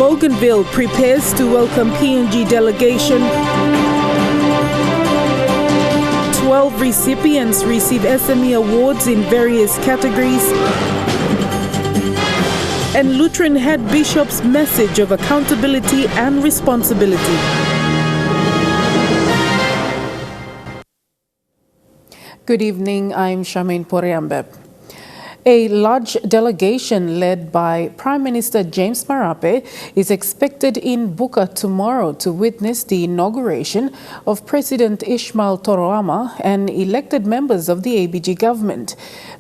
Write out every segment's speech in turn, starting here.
Bougainville prepares to welcome PNG delegation. 12 recipients receive SME awards in various categories. And Lutheran head bishop's message of accountability and responsibility. Good evening, I'm Charmaine Poriambe. A large delegation led by Prime Minister James Marape is expected in Buka tomorrow to witness the inauguration of President Ismail Toroama and elected members of the ABG government.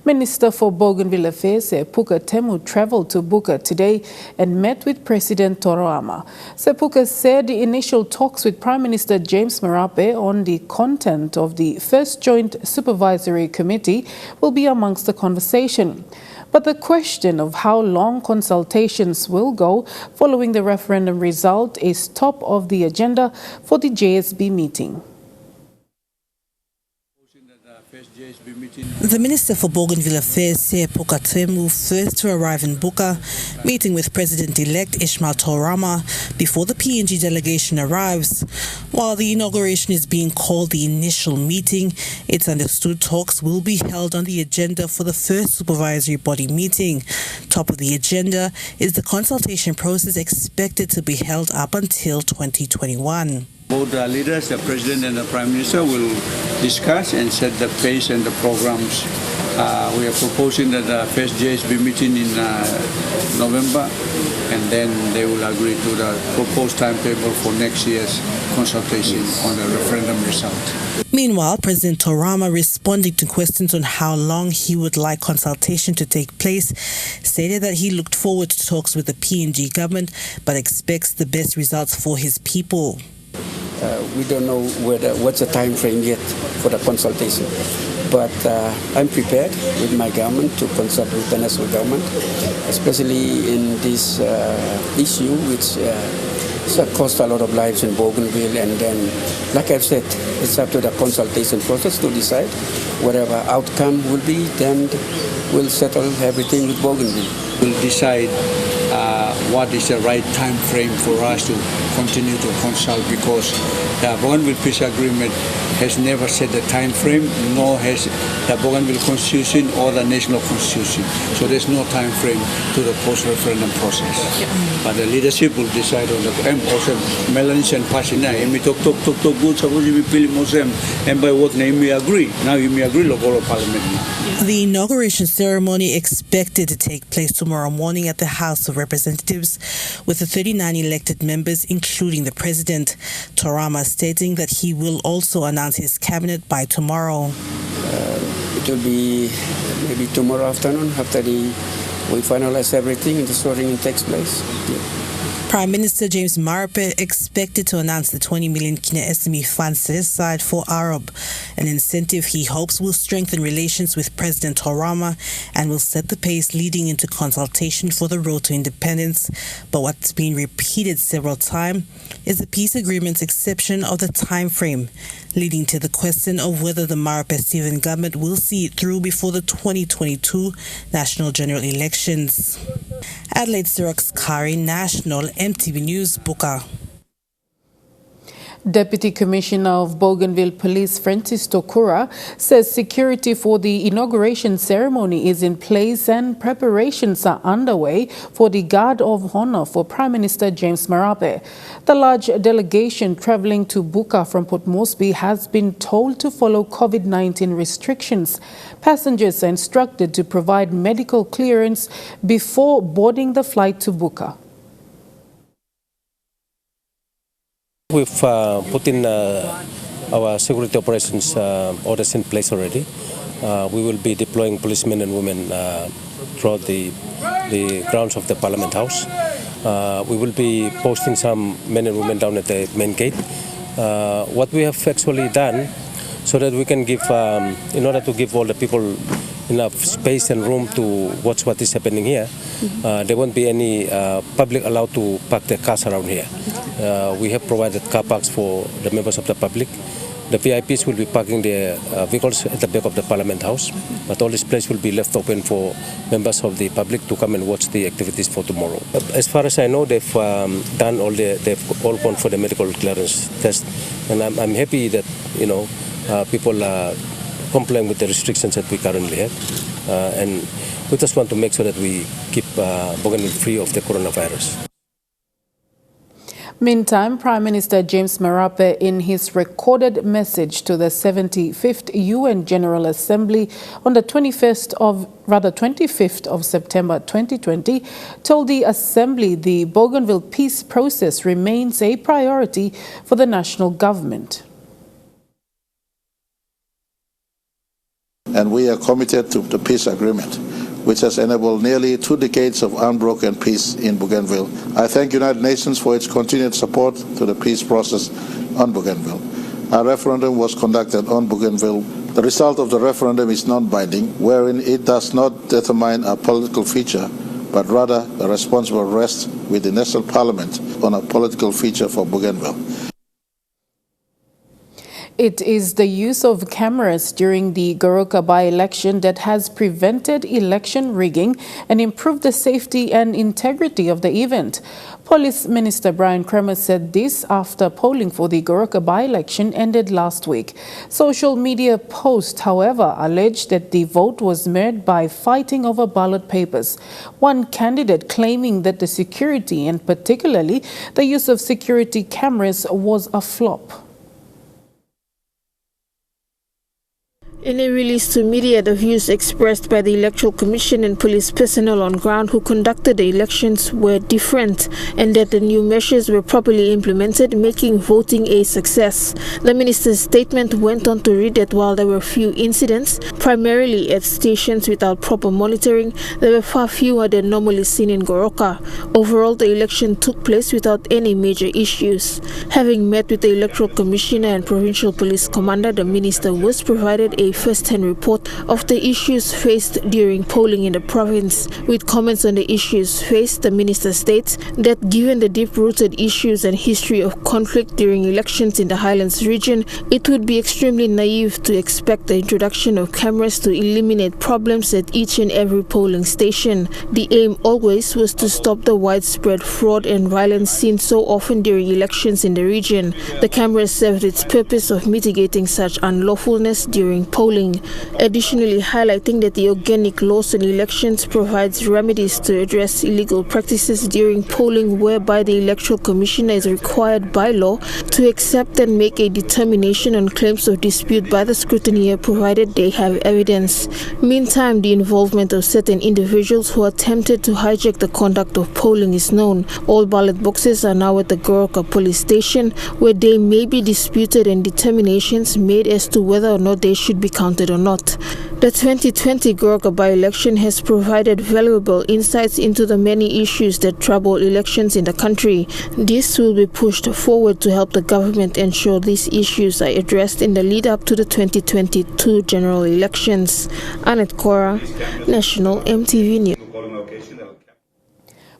Minister for Bougainville Affairs Sepuka Temu traveled to Buka today and met with President Toroama. Sepuka said initial talks with Prime Minister James Marape on the content of the first joint supervisory committee will be amongst the conversation. But the question of how long consultations will go following the referendum result is top of the agenda for the JSB meeting. The Minister for Bougainville Affairs, Sepuka Temu, first to arrive in Buka, meeting with President-elect Ismail Toroama before the PNG delegation arrives. While the inauguration is being called the initial meeting, it's understood talks will be held on the agenda for the first supervisory body meeting. Top of the agenda is the consultation process expected to be held up until 2021. Both the leaders, the President and the Prime Minister, will discuss and set the pace and the programs. We are proposing that the first JSB meeting in November, and then they will agree to the proposed timetable for next year's consultation on the referendum result. Meanwhile, President Toroama, responding to questions on how long he would like consultation to take place, stated that he looked forward to talks with the PNG government but expects the best results for his people. We don't know what's the time frame yet for the consultation, but I'm prepared with my government to consult with the national government, especially in this issue which cost a lot of lives in Bougainville. And then, like I've said, it's up to the consultation process to decide whatever outcome will be. Then we'll settle everything with Bougainville. We'll decide what is the right time frame for us to continue to consult, because the Bougainville Peace Agreement has never set the time frame, nor has the Bougainville Constitution or the National Constitution. So there's no time frame to the post-referendum process. But the leadership will decide on the also Melanie and Pasina. And we talk good, suppose we feel Muslim, and by what name we agree. Now you may agree local parliament. The inauguration ceremony expected to take place tomorrow morning at the House of Representatives with the 39 elected members, including the President. Toroama stating that he will also announce his cabinet by tomorrow. It will be maybe tomorrow afternoon after we finalize everything and the swearing takes place. Prime Minister James Marape expected to announce the 20 million Kina SME fund set aside for Arab, an incentive he hopes will strengthen relations with President Toroama and will set the pace leading into consultation for the road to independence. But what's been repeated several times is the peace agreement's exception of the time frame, leading to the question of whether the Marape-Stephen government will see it through before the 2022 national general elections. Adelaide Siraks Kari, National EMTV News, Buka. Deputy Commissioner of Bougainville Police Francis Tokura says security for the inauguration ceremony is in place and preparations are underway for the Guard of Honor for Prime Minister James Marape. The large delegation travelling to Buka from Port Moresby has been told to follow COVID-19 restrictions. Passengers are instructed to provide medical clearance before boarding the flight to Buka. We've put in our security operations orders in place already. We will be deploying policemen and women throughout the grounds of the Parliament House. We will be posting some men and women down at the main gate. What we have actually done, so that we can give, in order to give all the people enough space and room to watch what is happening here, there won't be any public allowed to park their cars around here. We have provided car parks for the members of the public, The VIPs will be parking their vehicles at the back of the Parliament House, but all this place will be left open for members of the public to come and watch the activities for tomorrow. As far as I know, they've they've all gone for the medical clearance test, and I'm happy that people are complying with the restrictions that we currently have, and we just want to make sure that we keep Bougainville free of the coronavirus. Meantime, Prime Minister James Marape, in his recorded message to the 75th UN General Assembly on the 25th of September 2020, told the Assembly the Bougainville peace process remains a priority for the national government. And we are committed to the peace agreement, which has enabled nearly 2 decades of unbroken peace in Bougainville. I thank United Nations for its continued support to the peace process on Bougainville. A referendum was conducted on Bougainville. The result of the referendum is non-binding, wherein it does not determine a political feature, but rather the responsible rests with the National Parliament on a political feature for Bougainville. It is the use of cameras during the Goroka by-election that has prevented election rigging and improved the safety and integrity of the event. Police Minister Brian Cremer said this after polling for the Goroka by-election ended last week. Social media posts, however, alleged that the vote was marred by fighting over ballot papers. One candidate claiming that the security, and particularly the use of security cameras, was a flop. In a release to media, the views expressed by the Electoral Commission and police personnel on ground who conducted the elections were different, and that the new measures were properly implemented, making voting a success. The minister's statement went on to read that while there were few incidents, primarily at stations without proper monitoring, there were far fewer than normally seen in Goroka. Overall, the election took place without any major issues. Having met with the Electoral Commissioner and Provincial Police Commander, the minister was provided a first-hand report of the issues faced during polling in the province. With comments on the issues faced, the minister states that given the deep-rooted issues and history of conflict during elections in the Highlands region, it would be extremely naive to expect the introduction of cameras to eliminate problems at each and every polling station. The aim always was to stop the widespread fraud and violence seen so often during elections in the region. The cameras served its purpose of mitigating such unlawfulness during polling. Additionally, highlighting that the organic laws on elections provides remedies to address illegal practices during polling, whereby the Electoral Commissioner is required by law to accept and make a determination on claims of dispute by the scrutineer, provided they have evidence. Meantime, the involvement of certain individuals who attempted to hijack the conduct of polling is known. All ballot boxes are now at the Goroka police station, where they may be disputed and determinations made as to whether or not they should be counted or not. The 2020 Goroka by-election has provided valuable insights into the many issues that trouble elections in the country. This will be pushed forward to help the government ensure these issues are addressed in the lead-up to the 2022 general elections. Annette Cora, National EMTV News.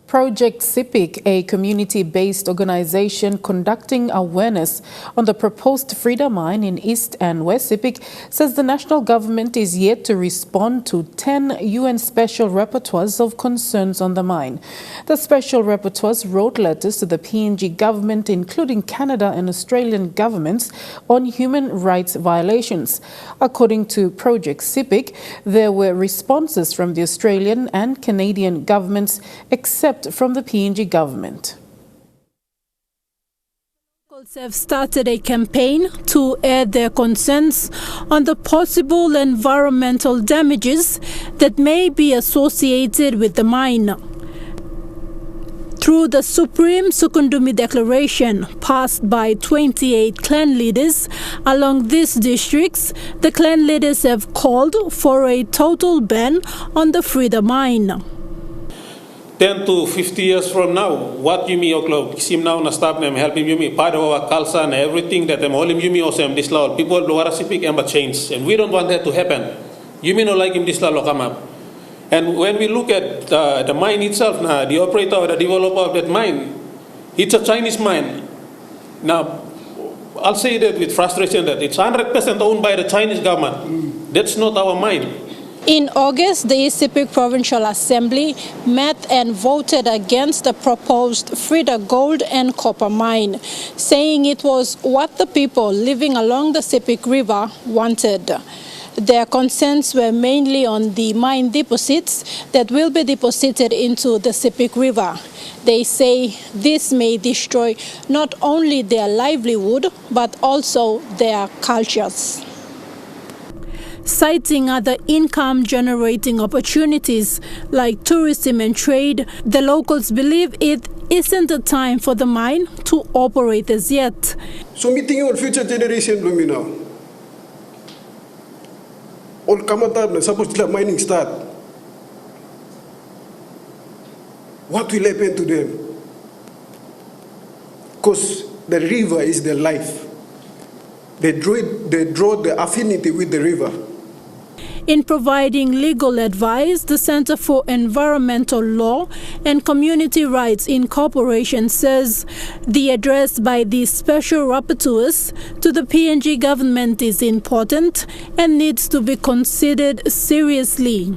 Project CIPIC, a community-based organization conducting awareness on the proposed Frida mine in East and West CIPIC, says the national government is yet to respond to 10 UN special rapporteurs of concerns on the mine. The special rapporteurs wrote letters to the PNG government, including Canada and Australian governments, on human rights violations. According to Project CIPIC, there were responses from the Australian and Canadian governments, except from the PNG government. Locals have started a campaign to air their concerns on the possible environmental damages that may be associated with the mine. Through the Supreme Sukundumi Declaration passed by 28 clan leaders along these districts, the clan leaders have called for a total ban on the Frida mine. 10 to 50 years from now, what Yumi Oklo, Sim now na stop them helping Yumi, part of our culture and everything that I'm holding Yumi also this law. People do recipients and change, and we don't want that to happen. Yumi no like him this law come up. And when we look at the mine itself, now the operator or the developer of that mine, it's a Chinese mine. Now, I'll say that with frustration that it's 100% owned by the Chinese government. That's not our mine. In August, the East Sepik Provincial Assembly met and voted against the proposed Frida gold and copper mine, saying it was what the people living along the Sepik River wanted. Their concerns were mainly on the mine deposits that will be deposited into the Sepik River. They say this may destroy not only their livelihood, but also their cultures. Citing other income-generating opportunities like tourism and trade, the locals believe it isn't the time for the mine to operate as yet. So meeting on future generation now. All Kamatab na supposed to mining start. What will happen to them? Because the river is their life. They draw the affinity with the river. In providing legal advice, the Center for Environmental Law and Community Rights Incorporation says the address by the special rapporteurs to the PNG government is important and needs to be considered seriously,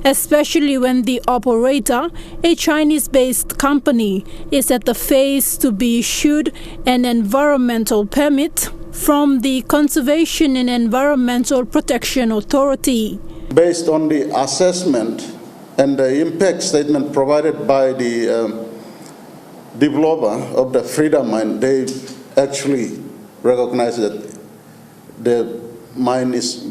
especially when the operator, a Chinese-based company, is at the phase to be issued an environmental permit from the Conservation and Environmental Protection Authority. Based on the assessment and the impact statement provided by the developer of the Frida mine, they actually recognize that the mine is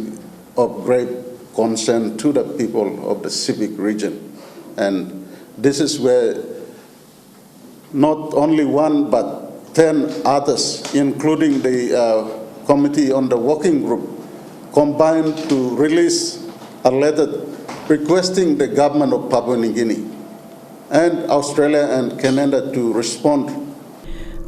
of great concern to the people of the Sepik region. And this is where not only one but 10 others, including the Committee on the Working Group, combined to release a letter requesting the government of Papua New Guinea and Australia and Canada to respond.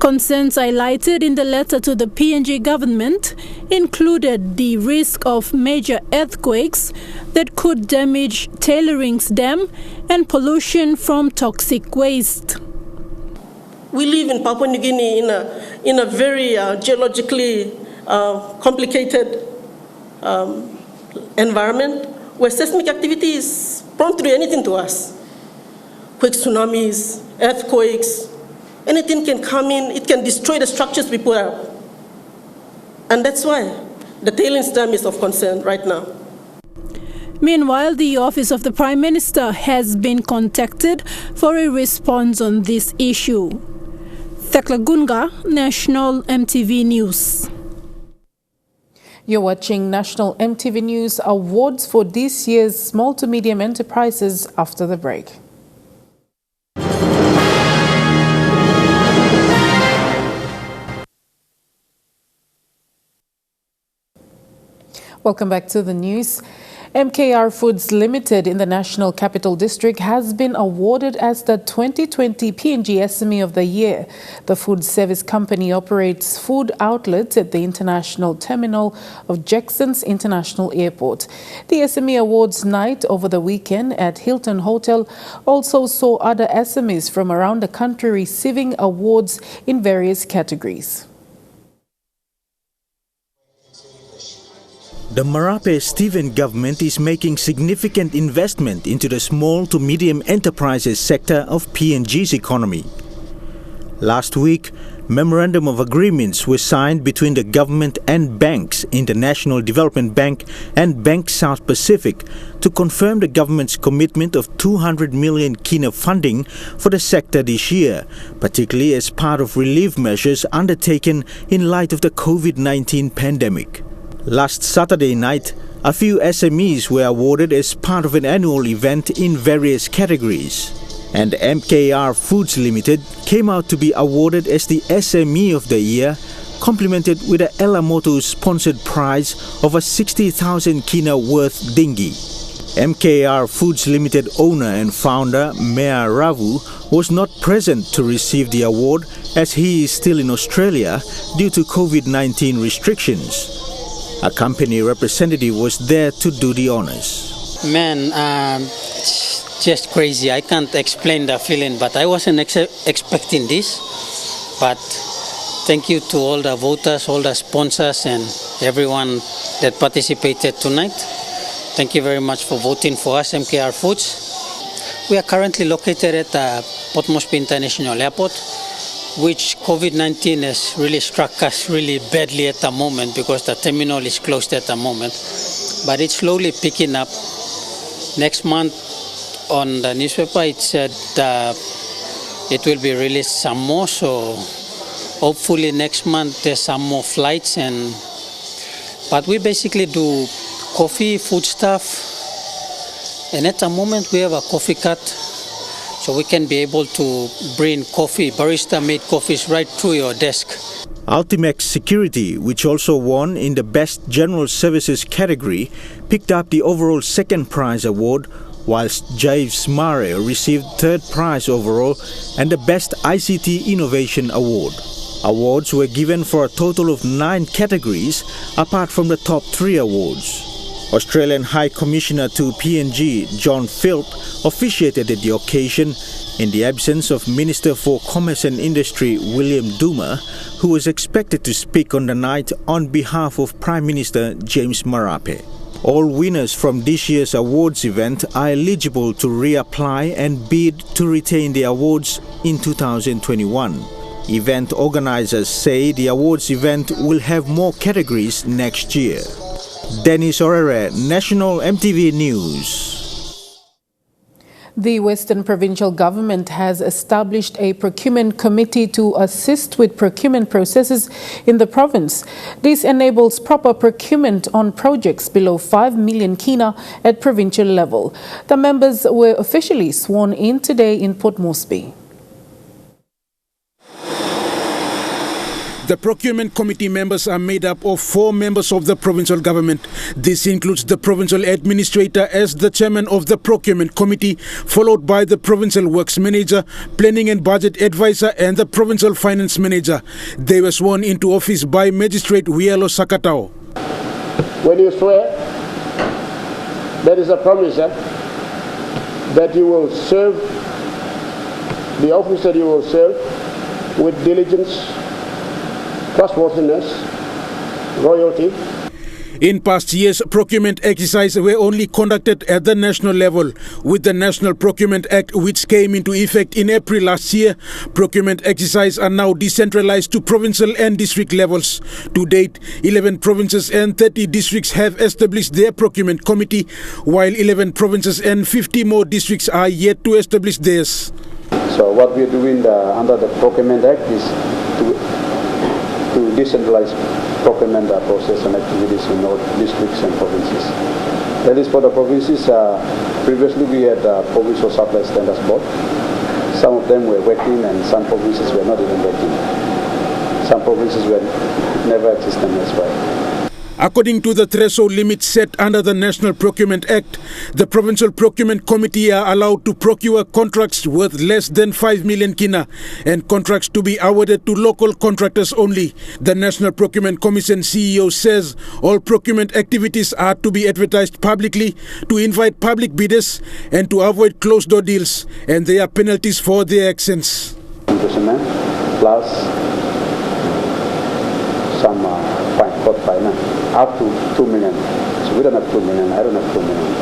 Concerns highlighted in the letter to the PNG government included the risk of major earthquakes that could damage Tailorings Dam and pollution from toxic waste. We live in Papua New Guinea in a very geologically complicated environment where seismic activity is prone to do anything to us. Quick tsunamis, earthquakes, anything can come in, it can destroy the structures we put up. And that's why the tailings dam is of concern right now. Meanwhile, the Office of the Prime Minister has been contacted for a response on this issue. Thekla Gunga, National EMTV News. You're watching National EMTV News awards for this year's small to medium enterprises after the break. Welcome back to the news. MKR Foods Limited in the National Capital District has been awarded as the 2020 PNG SME of the Year. The food service company operates food outlets at the international terminal of Jackson's International Airport. The SME Awards night over the weekend at Hilton Hotel also saw other SMEs from around the country receiving awards in various categories. The Marape Stephen government is making significant investment into the small to medium enterprises sector of PNG's economy. Last week, memorandum of agreements were signed between the government and banks, International Development Bank and Bank South Pacific, to confirm the government's commitment of 200 million kina funding for the sector this year, particularly as part of relief measures undertaken in light of the COVID-19 pandemic. Last Saturday night, a few SMEs were awarded as part of an annual event in various categories. And MKR Foods Limited came out to be awarded as the SME of the Year, complemented with a Ella Motors sponsored prize of a 60,000 kina worth dinghy. MKR Foods Limited owner and founder Mea Ravu was not present to receive the award as he is still in Australia due to COVID-19 restrictions. A company representative was there to do the honors. Man, just crazy. I can't explain the feeling, but I wasn't expecting this. But thank you to all the voters, all the sponsors, and everyone that participated tonight. Thank you very much for voting for us, MKR Foods. We are currently located at Port Moresby International Airport, which COVID-19 has really struck us really badly at the moment because the terminal is closed at the moment. But it's slowly picking up. Next month on the newspaper it said it will be released some more, so hopefully next month there's some more flights. But we basically do coffee, food stuff, and at the moment we have a coffee cart, so we can be able to bring coffee, barista-made coffees right through your desk. Ultimax Security, which also won in the Best General Services category, picked up the overall second prize award, whilst James Mare received third prize overall and the Best ICT Innovation Award. Awards were given for a total of 9 categories, apart from the top 3 awards. Australian High Commissioner to PNG, John Philp, officiated at the occasion in the absence of Minister for Commerce and Industry, William Duma, who was expected to speak on the night on behalf of Prime Minister James Marape. All winners from this year's awards event are eligible to reapply and bid to retain the awards in 2021. Event organizers say the awards event will have more categories next year. Dennis Orere, National EMTV News. The Western Provincial Government has established a procurement committee to assist with procurement processes in the province. This enables proper procurement on projects below 5 million kina at provincial level. The members were officially sworn in today in Port Moresby. The Procurement Committee members are made up of 4 members of the provincial government. This includes the provincial administrator as the chairman of the Procurement Committee, followed by the provincial works manager, planning and budget advisor, and the provincial finance manager. They were sworn into office by Magistrate Wielo Sakatao. When you swear, there is a promise that you will serve the office that you will serve with diligence, trustworthiness, loyalty. In past years, procurement exercises were only conducted at the national level. With the National Procurement Act, which came into effect in April last year, procurement exercises are now decentralized to provincial and district levels. To date, 11 provinces and 30 districts have established their procurement committee, while 11 provinces and 50 more districts are yet to establish theirs. So what we are doing under the Procurement Act is to decentralize procurement process and activities in all districts and provinces. That is for the provinces. Previously we had Provincial Supply Standards Board. Some of them were working and some provinces were not even working. Some provinces were never existing as well. According to the threshold limit set under the National Procurement Act, the Provincial Procurement Committee are allowed to procure contracts worth less than 5 million kina and contracts to be awarded to local contractors only. The National Procurement Commission CEO says all procurement activities are to be advertised publicly, to invite public bidders and to avoid closed-door deals, and there are penalties for their actions. Imprisonment plus some court fine. Up to 2 million. So we don't have 2 million, I don't have 2 million.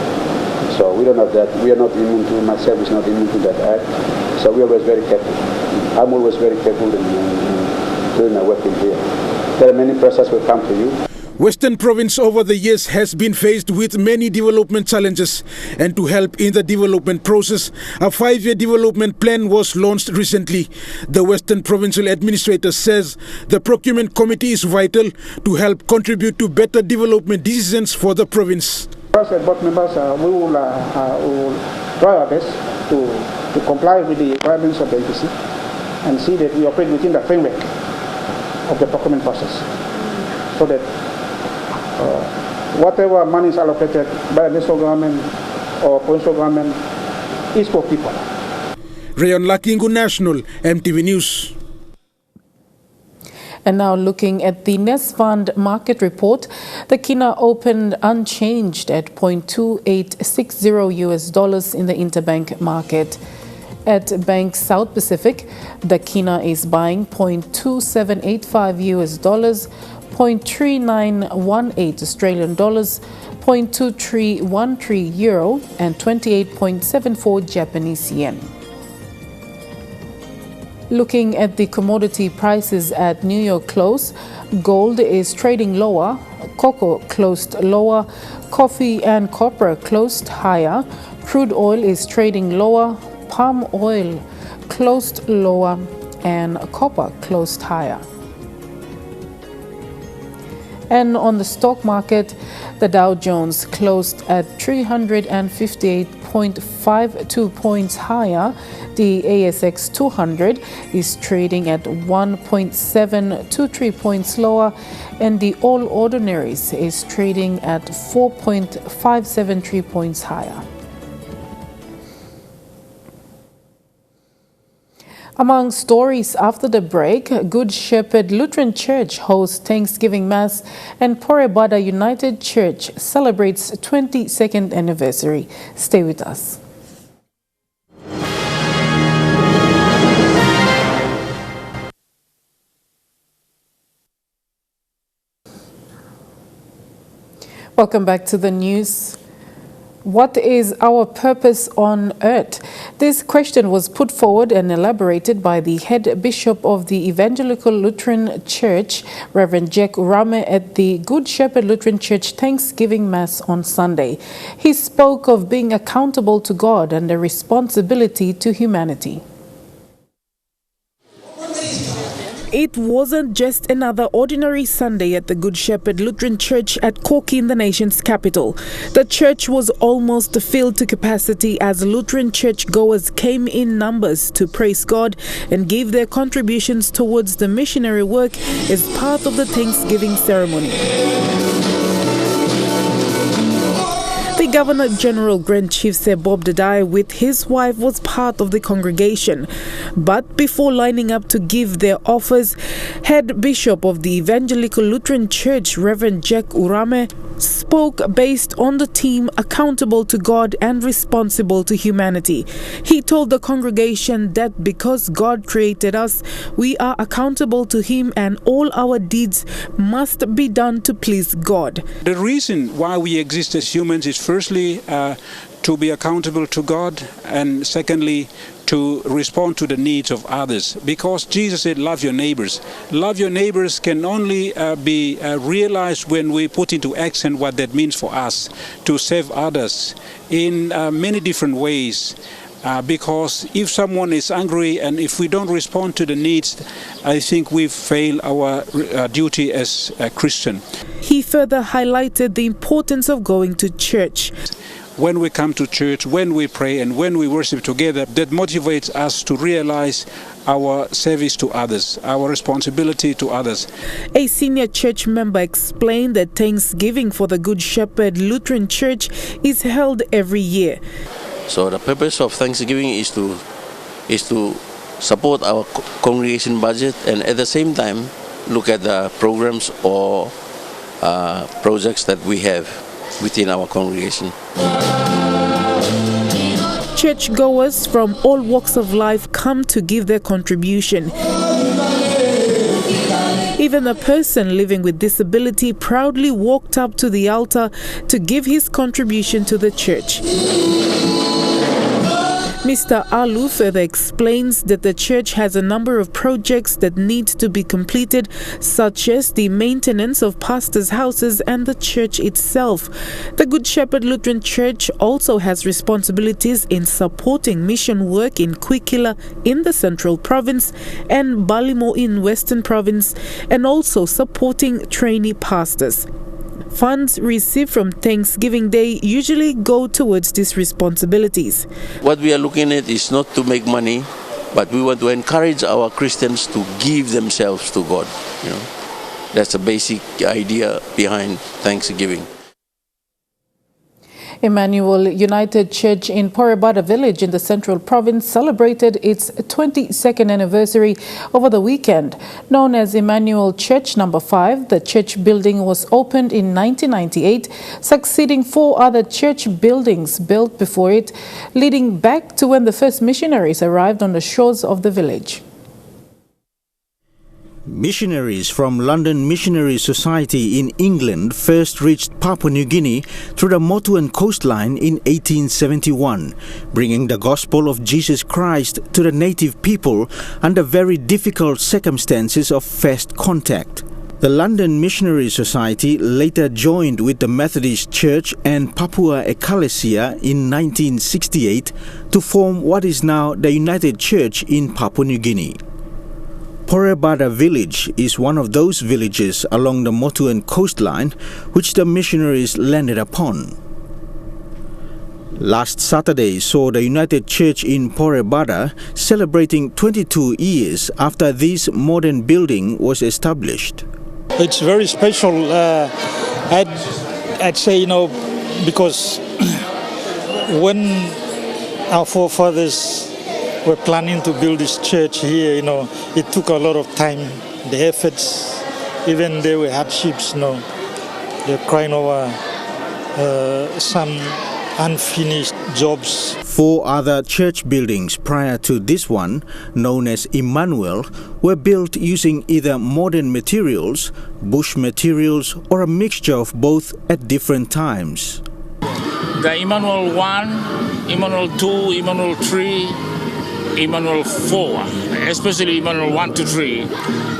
So we don't have that. We are not immune to, myself is not immune to that act. So we are always very careful. I'm always very careful in doing my work in here. There are many pressures will come to you. Western Province over the years has been faced with many development challenges, and to help in the development process, a 5-year development plan was launched recently. The Western Provincial Administrator says the Procurement Committee is vital to help contribute to better development decisions for the province. First, board members, we will try our best to comply with the requirements of the APC and see that we operate within the framework of the procurement process, so that whatever money is allocated by the national government or provincial government is for people. Rayon Lakingu, National EMTV News. And now looking at the Nest Fund market report, the kina opened unchanged at $0.2860 in the interbank market. At Bank South Pacific, the kina is buying $0.2785 US dollars, $0.3918 Australian dollars, $0.2313 euro, and 28.74 Japanese yen. Looking at the commodity prices at New York close, gold is trading lower, cocoa closed lower, coffee and copper closed higher, crude oil is trading lower, palm oil closed lower, and copper closed higher. And on the stock market, the Dow Jones closed at 358.52 points higher. The ASX 200 is trading at 1.723 points lower, and the All Ordinaries is trading at 4.573 points higher. Among stories after the break, Good Shepherd Lutheran Church hosts Thanksgiving Mass and Porebada United Church celebrates 22nd anniversary. Stay with us. Welcome back to the news. What is our purpose on earth? This question was put forward and elaborated by the head bishop of the Evangelical Lutheran Church, Reverend Jack Urame, at the Good Shepherd Lutheran Church Thanksgiving Mass on Sunday. He spoke of being accountable to God and a responsibility to humanity. It wasn't just another ordinary Sunday at the Good Shepherd Lutheran Church at Corky in the nation's capital. The church was almost filled to capacity as Lutheran churchgoers came in numbers to praise God and give their contributions towards the missionary work as part of the Thanksgiving ceremony. The Governor General Grand Chief Sir Bob Dadai with his wife was part of the congregation. But before lining up to give their offers, Head Bishop of the Evangelical Lutheran Church, Reverend Jack Urame, spoke based on the theme accountable to God and responsible to humanity. He told the congregation that because God created us, we are accountable to Him and all our deeds must be done to please God. The reason why we exist as humans is firstly to be accountable to God, and secondly to respond to the needs of others, because Jesus said love your neighbors. Love your neighbors can only be realized when we put into action what that means for us to serve others in many different ways. Because if someone is angry and if we don't respond to the needs, I think we've failed our duty as a Christian. He further highlighted the importance of going to church. When we come to church, when we pray and when we worship together, that motivates us to realize our service to others, our responsibility to others. A senior church member explained that Thanksgiving for the Good Shepherd Lutheran Church is held every year. So the purpose of Thanksgiving is to support our congregation budget and at the same time look at the programs or projects that we have within our congregation. Churchgoers from all walks of life come to give their contribution. Even a person living with disability proudly walked up to the altar to give his contribution to the church. Mr. Alu further explains that the church has a number of projects that need to be completed, such as the maintenance of pastors' houses and the church itself. The Good Shepherd Lutheran Church also has responsibilities in supporting mission work in Kwikila in the Central Province and Balimo in Western Province, and also supporting trainee pastors. Funds received from Thanksgiving Day usually go towards these responsibilities. What we are looking at is not to make money, but we want to encourage our Christians to give themselves to God. That's the basic idea behind Thanksgiving. Emmanuel United Church in Porebada village in the Central Province celebrated its 22nd anniversary over the weekend. Known as Emmanuel Church No. 5, the church building was opened in 1998, succeeding 4 other church buildings built before it, leading back to when the first missionaries arrived on the shores of the village. Missionaries from London Missionary Society in England first reached Papua New Guinea through the Motuan coastline in 1871, bringing the gospel of Jesus Christ to the native people under very difficult circumstances of first contact. The London Missionary Society later joined with the Methodist Church and Papua Ecclesia in 1968 to form what is now the United Church in Papua New Guinea. Porebada village is one of those villages along the Motuan coastline which the missionaries landed upon. Last Saturday saw the United Church in Porebada celebrating 22 years after this modern building was established. It's very special, I'd say, because when our forefathers were planning to build this church here, it took a lot of time, the efforts, even there were hardships, they're crying over some unfinished jobs. 4 other church buildings prior to this one, known as Emmanuel, were built using either modern materials, bush materials, or a mixture of both at different times. The Emmanuel 1, Emmanuel 2, Emmanuel 3, Emmanuel 4, especially Emmanuel 1 to 3,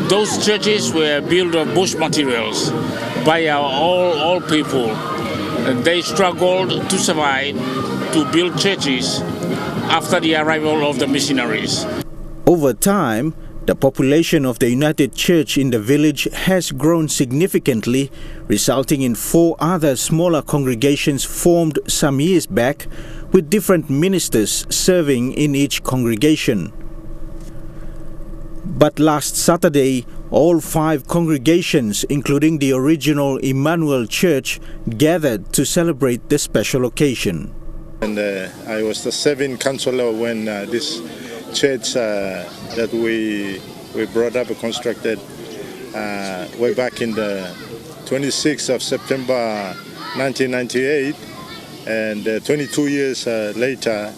those churches were built of bush materials by our all people. They struggled to survive, to build churches after the arrival of the missionaries. Over time, the population of the United Church in the village has grown significantly, resulting in 4 other smaller congregations formed some years back, with different ministers serving in each congregation. But last Saturday, all 5 congregations, including the original Emmanuel Church, gathered to celebrate the special occasion. And I was the 7th councillor when this church that we brought up and constructed way back in the 26th of September 1998, and 22 years later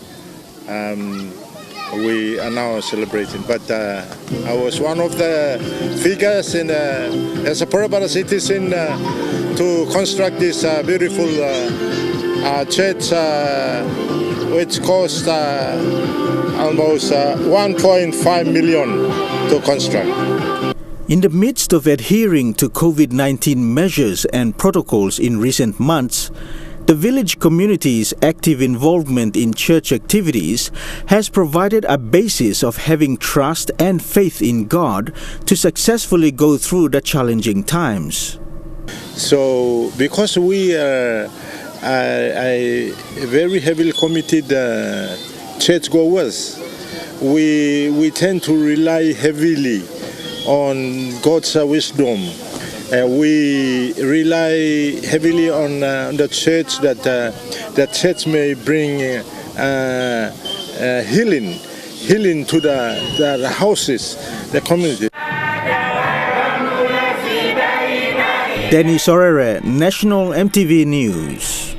we are now celebrating. But I was one of the figures as a Porebada citizen to construct this beautiful church, which cost almost 1.5 million to construct. In the midst of adhering to COVID-19 measures and protocols in recent months, the village community's active involvement in church activities has provided a basis of having trust and faith in God to successfully go through the challenging times. So, because we are very heavily committed churchgoers, we tend to rely heavily on God's wisdom. We rely heavily on the church, that the church may bring healing to the houses, the community. Dennis Orere, National EMTV News.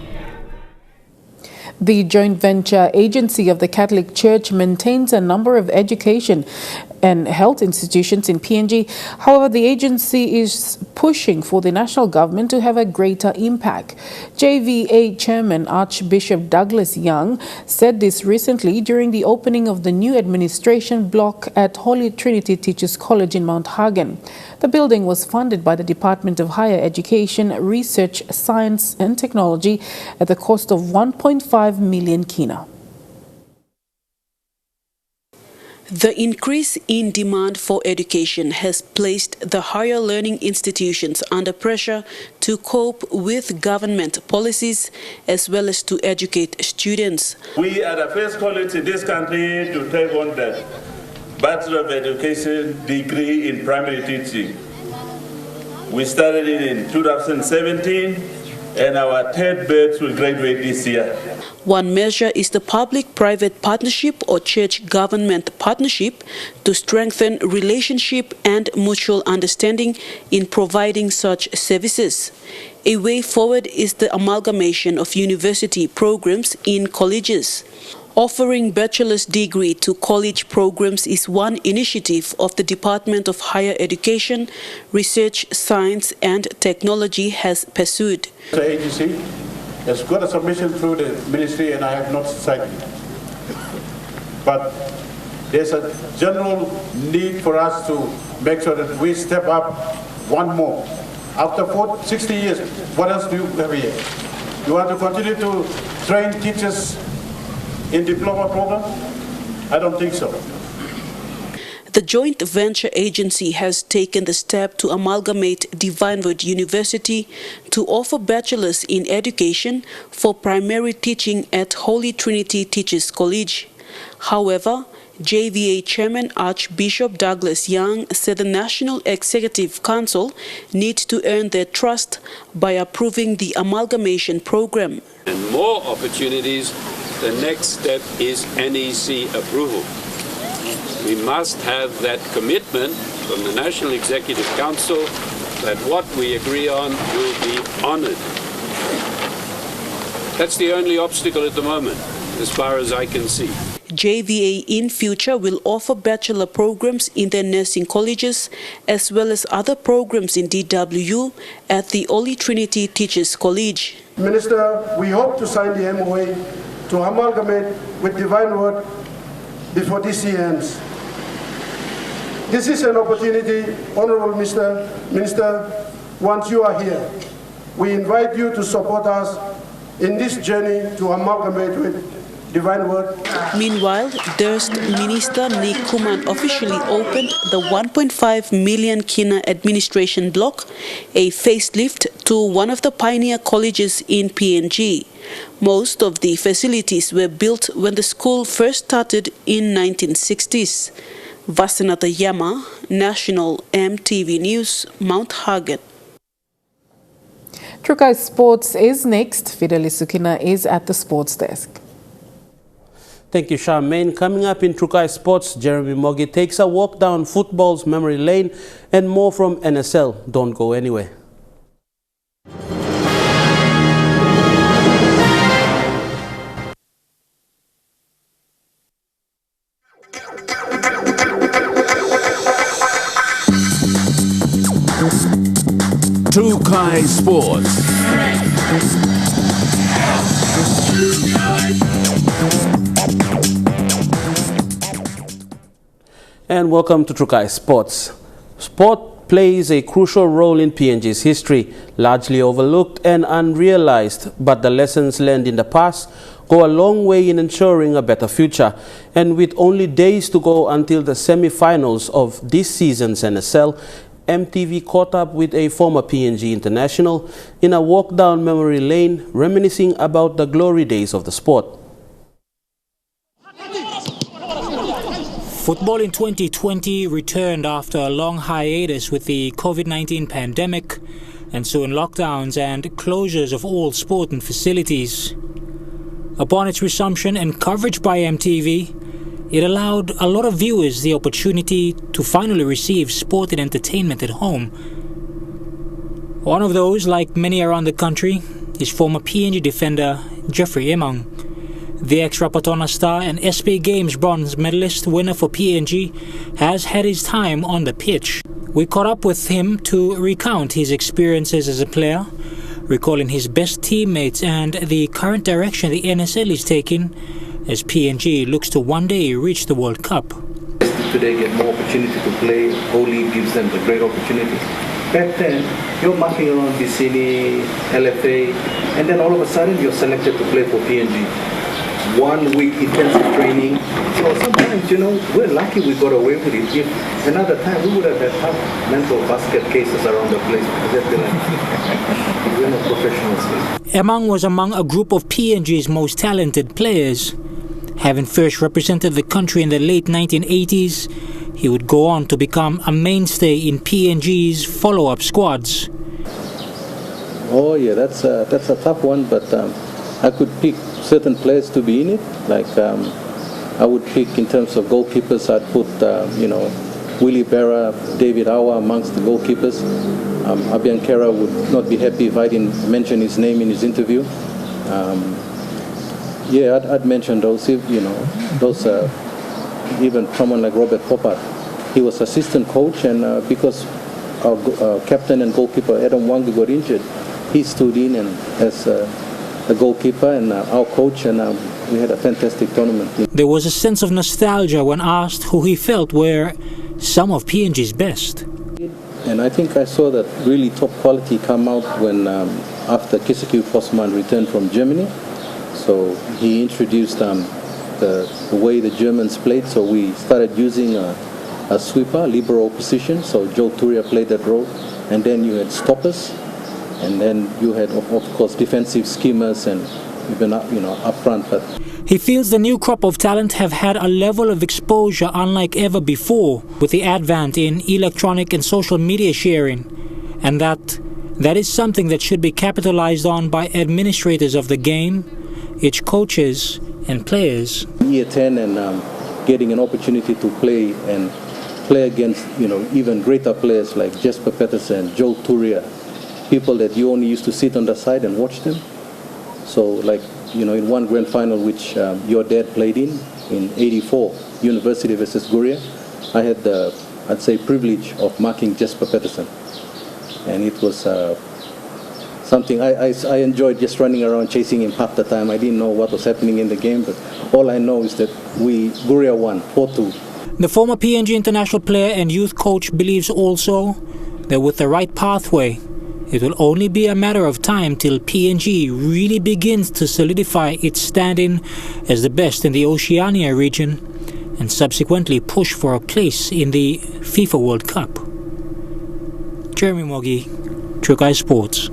The joint venture agency of the Catholic Church maintains a number of education and health institutions in PNG. However, the agency is pushing for the national government to have a greater impact. JVA Chairman Archbishop Douglas Young said this recently during the opening of the new administration block at Holy Trinity Teachers College in Mount Hagen. The building was funded by the Department of Higher Education, Research, Science and Technology at the cost of 1.5 million kina. The increase in demand for education has placed the higher learning institutions under pressure to cope with government policies as well as to educate students. We are the first college in this country to take on the Bachelor of Education degree in primary teaching. We started it in 2017 and our third batch will graduate this year. One measure is the public-private partnership or church-government partnership to strengthen relationship and mutual understanding in providing such services. A way forward is the amalgamation of university programs in colleges. Offering bachelor's degree to college programs is one initiative of the Department of Higher Education, Research, Science and Technology has pursued. The agency has got a submission through the ministry and I have not signed it. But there's a general need for us to make sure that we step up one more. After 60 years, what else do you have here? You want to continue to train teachers in diploma program? I don't think so. The joint venture agency has taken the step to amalgamate Divinewood University to offer bachelors in education for primary teaching at Holy Trinity Teachers College. However, JVA Chairman Archbishop Douglas Young said the National Executive Council needs to earn their trust by approving the amalgamation program. And more opportunities, the next step is NEC approval. We must have that commitment from the National Executive Council that what we agree on will be honored. That's the only obstacle at the moment, as far as I can see. JVA in future will offer bachelor programs in their nursing colleges as well as other programs in DW at the Holy Trinity Teachers College. Minister, we hope to sign the MOA to amalgamate with Divinewood before this year ends. This is an opportunity, Honorable Minister, once you are here, we invite you to support us in this journey to amalgamate with Divinewood. Meanwhile, Durst Minister Nick Kuman officially opened the 1.5 million kina administration block, a facelift to one of the pioneer colleges in PNG. Most of the facilities were built when the school first started in 1960s. Vasanata Yama, National EMTV News, Mount Hagen. Trukai Sports is next. Fideli Sukina is at the sports desk. Thank you, Charmaine. Coming up in Trukai Sports, Jeremy Mogi takes a walk down football's memory lane and more from NSL. Don't go anywhere. Trukai Sports. And welcome to Trukai Sports. Sport plays a crucial role in PNG's history, largely overlooked and unrealized, but the lessons learned in the past go a long way in ensuring a better future. And with only days to go until the semi-finals of this season's NSL, EMTV caught up with a former PNG international in a walk down memory lane, reminiscing about the glory days of the sport. Football in 2020 returned after a long hiatus with the COVID-19 pandemic and soon lockdowns and closures of all sport and facilities. Upon its resumption and coverage by EMTV, it allowed a lot of viewers the opportunity to finally receive sport and entertainment at home. One of those, like many around the country, is former PNG defender Jeffrey Emang. The ex-Rapatona star and SP Games bronze medalist winner for PNG has had his time on the pitch. We caught up with him to recount his experiences as a player, recalling his best teammates and the current direction the NSL is taking as PNG looks to one day reach the World Cup. Today get more opportunity to play, O-League gives them a great opportunity. Back then, you're marking around Vicini, LFA, and then all of a sudden you're selected to play for PNG. 1 week intensive training. So sometimes, we're lucky we got away with it. If another time, we would have had tough mental basket cases around the place. We're not professionals. Emang was among a group of PNG's most talented players. Having first represented the country in the late 1980s, he would go on to become a mainstay in PNG's follow-up squads. Oh yeah, that's a tough one, but I could pick certain players to be in it. Like I would pick in terms of goalkeepers. I'd put Willie Berra, David Awa amongst the goalkeepers. Abian Kera would not be happy if I didn't mention his name in his interview. I'd mention those. Those even someone like Robert Poppard. He was assistant coach, and because our captain and goalkeeper Adam Wanga got injured, he stood in and as the goalkeeper and our coach, and we had a fantastic tournament. There was a sense of nostalgia when asked who he felt were some of PNG's best. And I think I saw that really top quality come out when after Kisekiu Postman returned from Germany. So he introduced the way the Germans played. So we started using a sweeper, libero position. So Joe Turia played that role. And then you had stoppers. And then you had, of course, defensive schemers and even up front. But he feels the new crop of talent have had a level of exposure unlike ever before with the advent in electronic and social media sharing, and that is something that should be capitalized on by administrators of the game, its coaches and players. Year 10 and getting an opportunity to play against even greater players like Jesper Pettersen, Joe Turia, people that you only used to sit on the side and watch them. So like, in one grand final which your dad played in '84, University versus Guria, I had the, privilege of marking Jesper Pettersen. And it was something I enjoyed, just running around chasing him half the time. I didn't know what was happening in the game, but all I know is that Guria won 4-2. The former PNG international player and youth coach believes also that with the right pathway, it will only be a matter of time till PNG really begins to solidify its standing as the best in the Oceania region and subsequently push for a place in the FIFA World Cup. Jeremy Mogi, Trukai Sports.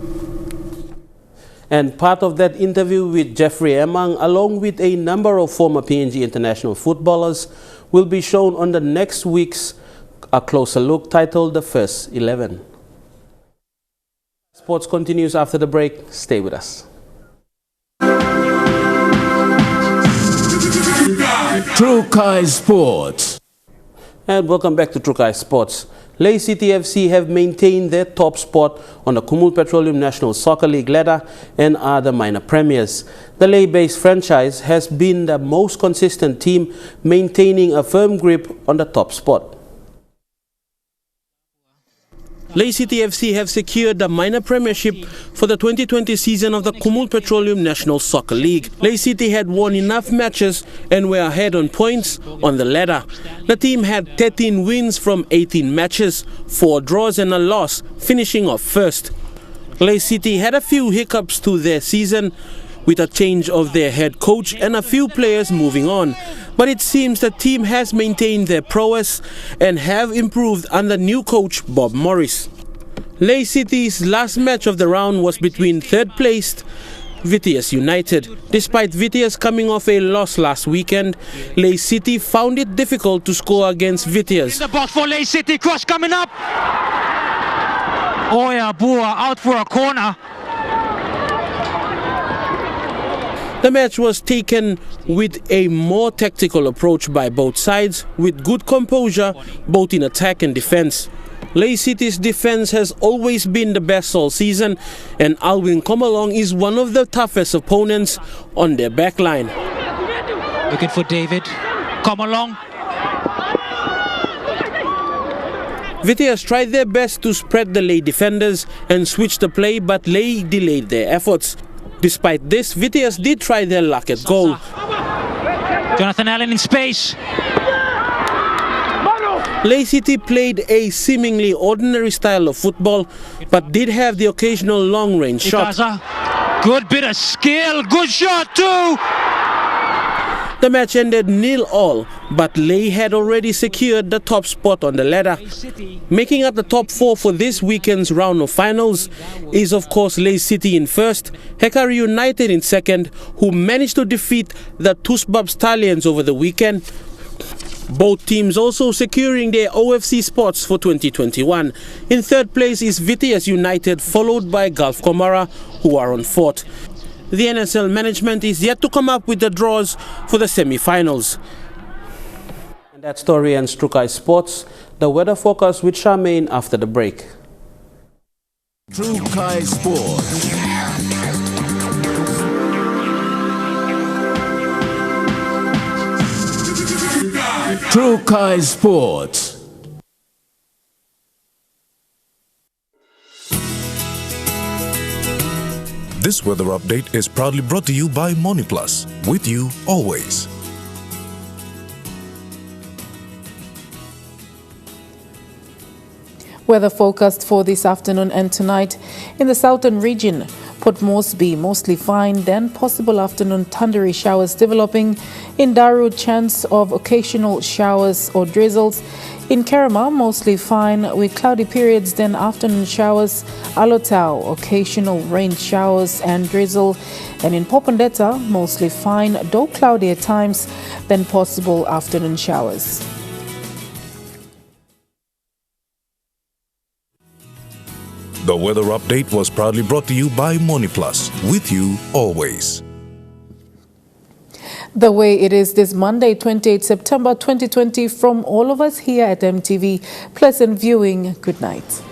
And part of that interview with Jeffrey Emang, along with a number of former PNG international footballers, will be shown on the next week's A Closer Look titled The First 11. Sports continues after the break. Stay with us. Trukai Sports. And welcome back to Trukai Sports. Lae City FC have maintained their top spot on the Kumul Petroleum National Soccer League ladder and are the minor premiers. The Lae-based franchise has been the most consistent team, maintaining a firm grip on the top spot. Lae City FC have secured the minor premiership for the 2020 season of the Kumul Petroleum National Soccer League. Lae City had won enough matches and were ahead on points on the ladder. The team had 13 wins from 18 matches, 4 draws and a loss, finishing off first. Lae City had a few hiccups to their season, with a change of their head coach and a few players moving on. But it seems the team has maintained their prowess and have improved under new coach Bob Morris. Lae City's last match of the round was between third-placed Vitias United. Despite Vitias coming off a loss last weekend, Lae City found it difficult to score against Vitias. In the box for Lae City, cross coming up. Oya Bua out for a corner. The match was taken with a more tactical approach by both sides, with good composure both in attack and defense. Lae City's defense has always been the best all season, and Alwin Komalong is one of the toughest opponents on their backline. Looking for David. Komalong. Vitias tried their best to spread the Lae defenders and switch the play, but Lae delayed their efforts. Despite this, Vitias did try their luck at goal. Jonathan Allen in space. Lae City played a seemingly ordinary style of football, but did have the occasional long-range shot. Good bit of skill, good shot too! The match ended 0-0, but Lae had already secured the top spot on the ladder. Making up the top 4 for this weekend's round of finals is of course Lae City in first, Hekari United in second, who managed to defeat the Tusbab Stallions over the weekend. Both teams also securing their OFC spots for 2021. In third place is Vitias United, followed by Gulf Comara, who are on fourth. The NSL management is yet to come up with the draws for the semi-finals. And that story ends Trukai Sports. The weather forecast with Charmaine after the break. Trukai Sports. Trukai Sports. This weather update is proudly brought to you by MoneyPlus, with you always. Weather forecast for this afternoon and tonight in the southern region. Port Moresby mostly fine, then possible afternoon thundery showers developing. In Daru, chance of occasional showers or drizzles. In Kerama, mostly fine with cloudy periods, then afternoon showers. Alotau, occasional rain showers and drizzle. And in Popondetta, mostly fine, though cloudy at times, then possible afternoon showers. The weather update was proudly brought to you by MoneyPlus, with you always. The way it is this Monday, 28 September 2020, from all of us here at EMTV. Pleasant viewing. Good night.